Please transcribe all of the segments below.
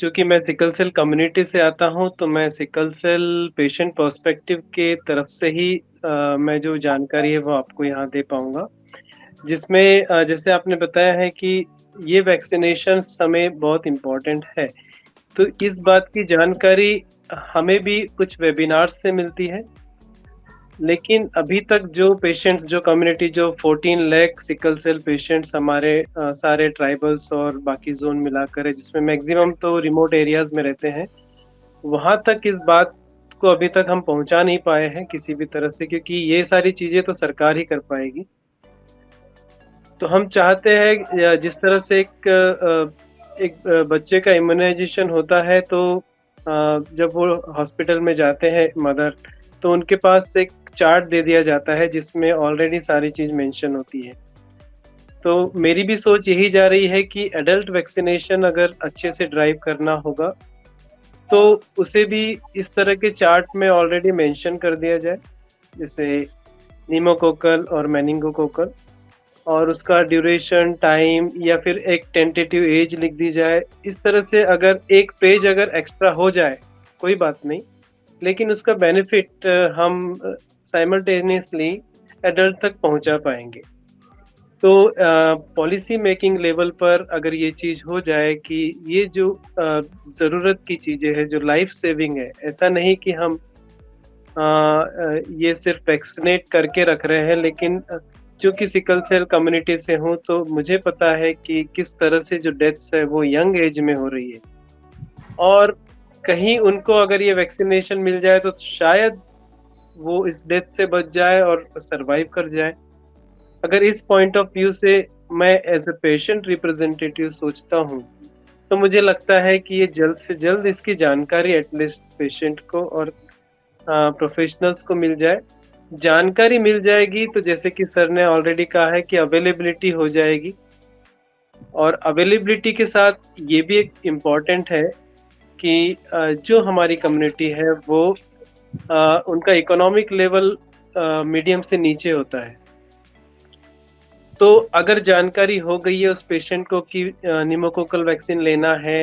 चूँकि मैं sickle cell community से आता हूँ, तो मैं सिकल सेल पेशेंट पर्सपेक्टिव के तरफ से ही मैं जो जानकारी है वो आपको यहाँ दे पाऊँगा। जिसमें जैसे आपने बताया है कि ये वैक्सिनेशंस हमें बहुत इम्पोर्टेंट है। तो इस बात की जानकारी हमें भी कुछ वेबिनार्स से मिलती है, लेकिन अभी तक जो पेशेंट्स जो कम्युनिटी जो 14 लाख सिकल सेल पेशेंट्स हमारे सारे ट्राइबल्स और बाकी ज़ोन मिलाकर है, जिसमें मैक्सिमम तो रिमोट एरियाज़ में रहते हैं। वहाँ तक इस बात को अभी तक हम पहुँचा नहीं पाए हैं किसी भी तरह से, क्योंकि ये सारी चीज़ें तो सरकार ही कर पाएगी। तो हम चाहते हैं जिस तरह से एक बच्चे का इम्यूनाइज़ेशन होता है, तो जब वो हॉस्पिटल में जाते हैं मदर, तो उनके पास एक चार्ट दे दिया जाता है जिसमें ऑलरेडी सारी चीज़ मेंशन होती है। तो मेरी भी सोच यही जा रही है कि एडल्ट वैक्सिनेशन अगर अच्छे से ड्राइव करना होगा, तो उसे भी इस तरह के चार्ट में ऑलरेडी मेंशन कर दिया जाए, जैसे निमोकोकल और मेनिंगोकोकल, और उसका ड्यूरेशन, टाइम या फिर एक टेंटेटिव एज लिख दी जाए। इस तरह से अगर एक पेज अगर एक्स्ट्रा हो जाए, कोई बात नहीं, लेकिन उसका बेनिफिट हम साइमल्टेनियसली एडल्ट तक पहुंचा पाएंगे। तो पॉलिसी मेकिंग लेवल पर अगर ये चीज़ हो जाए कि ये जो ज़रूरत की चीज़ें हैं, जो लाइफ सेविंग है, ऐसा नहीं कि हम ये सिर्फ वैक्सीनेट करके रख रहे हैं, लेकिन चूँकि सिकल सेल कम्युनिटी से हूँ, तो मुझे पता है कि किस तरह से जो डेथ्स है वो यंग एज में हो रही है, और कहीं उनको अगर ये वैक्सीनेशन मिल जाए तो शायद वो इस डेथ से बच जाए और सरवाइव कर जाए। अगर इस पॉइंट ऑफ व्यू से मैं एज अ पेशेंट रिप्रेजेंटेटिव सोचता हूँ, तो मुझे लगता है कि ये जल्द से जल्द इसकी जानकारी एटलीस्ट पेशेंट को और प्रोफेशनल्स को मिल जाए। जानकारी मिल जाएगी तो जैसे कि सर ने ऑलरेडी कहा है कि अवेलेबिलिटी हो जाएगी, और अवेलेबिलिटी के साथ ये भी एक इम्पॉर्टेंट है कि जो हमारी कम्युनिटी है वो उनका इकोनॉमिक लेवल मीडियम से नीचे होता है। तो अगर जानकारी हो गई है उस पेशेंट को कि निमोकोकल वैक्सीन लेना है,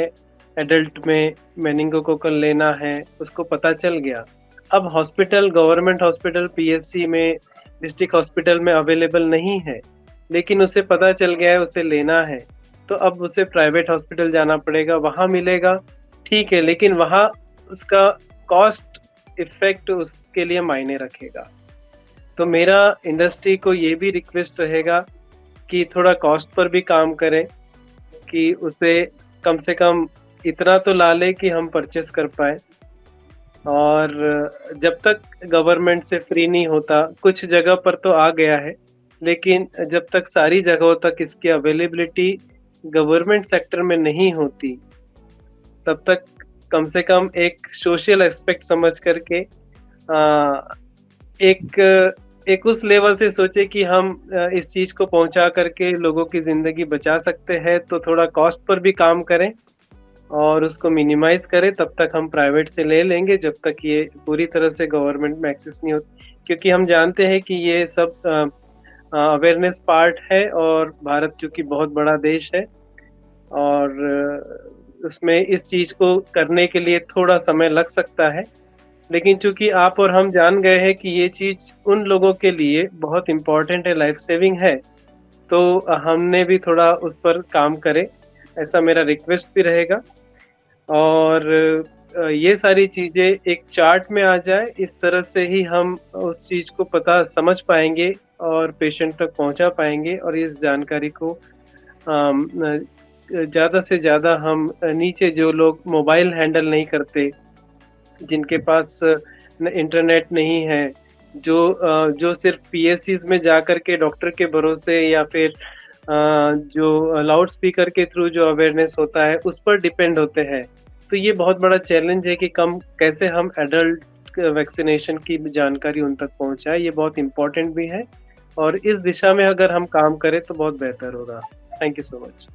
एडल्ट में मेनिंगोकोकल लेना है, उसको पता चल गया। अब हॉस्पिटल, गवर्नमेंट हॉस्पिटल, पीएससी में, डिस्ट्रिक्ट हॉस्पिटल में अवेलेबल नहीं है, लेकिन उसे पता चल गया है उसे लेना है, तो अब उसे प्राइवेट हॉस्पिटल जाना पड़ेगा, वहाँ मिलेगा, ठीक है, लेकिन वहाँ उसका कॉस्ट इफेक्ट उसके लिए मायने रखेगा। तो मेरा इंडस्ट्री को ये भी रिक्वेस्ट रहेगा कि थोड़ा कॉस्ट पर भी काम करें, कि उसे कम से कम इतना तो ला ले कि हम परचेस कर पाए। और जब तक गवर्नमेंट से फ्री नहीं होता, कुछ जगह पर तो आ गया है, लेकिन जब तक सारी जगहों तक इसकी अवेलेबिलिटी गवर्नमेंट सेक्टर में नहीं होती, तब तक कम से कम एक सोशल एस्पेक्ट समझ करके एक उस लेवल से सोचे कि हम इस चीज़ को पहुंचा करके लोगों की ज़िंदगी बचा सकते हैं, तो थोड़ा कॉस्ट पर भी काम करें और उसको मिनिमाइज़ करें। तब तक हम प्राइवेट से ले लेंगे, जब तक ये पूरी तरह से गवर्नमेंट में एक्सेस नहीं होती, क्योंकि हम जानते हैं कि ये सब अवेयरनेस पार्ट है, और भारत चूँकि बहुत बड़ा देश है, और उसमें इस चीज़ को करने के लिए थोड़ा समय लग सकता है। लेकिन चूँकि आप और हम जान गए हैं कि ये चीज़ उन लोगों के लिए बहुत इम्पोर्टेंट है, लाइफ सेविंग है, तो हमने भी थोड़ा उस पर काम करें, ऐसा मेरा रिक्वेस्ट भी रहेगा। और ये सारी चीज़ें एक चार्ट में आ जाए, इस तरह से ही हम उस चीज़ को पता समझ पाएंगे और पेशेंट तक पहुंचा पाएंगे, और इस जानकारी को ज़्यादा से ज़्यादा हम नीचे जो लोग मोबाइल हैंडल नहीं करते, जिनके पास इंटरनेट नहीं है, जो सिर्फ पीएससीज में जाकर के डॉक्टर के भरोसे या फिर जो लाउड स्पीकर के थ्रू जो अवेयरनेस होता है उस पर डिपेंड होते हैं, तो ये बहुत बड़ा चैलेंज है कि कैसे हम एडल्ट वैक्सीनेशन की जानकारी उन तक पहुंचाए। ये बहुत इम्पोर्टेंट भी है, और इस दिशा में अगर हम काम करें तो बहुत बेहतर होगा। Thank you so much.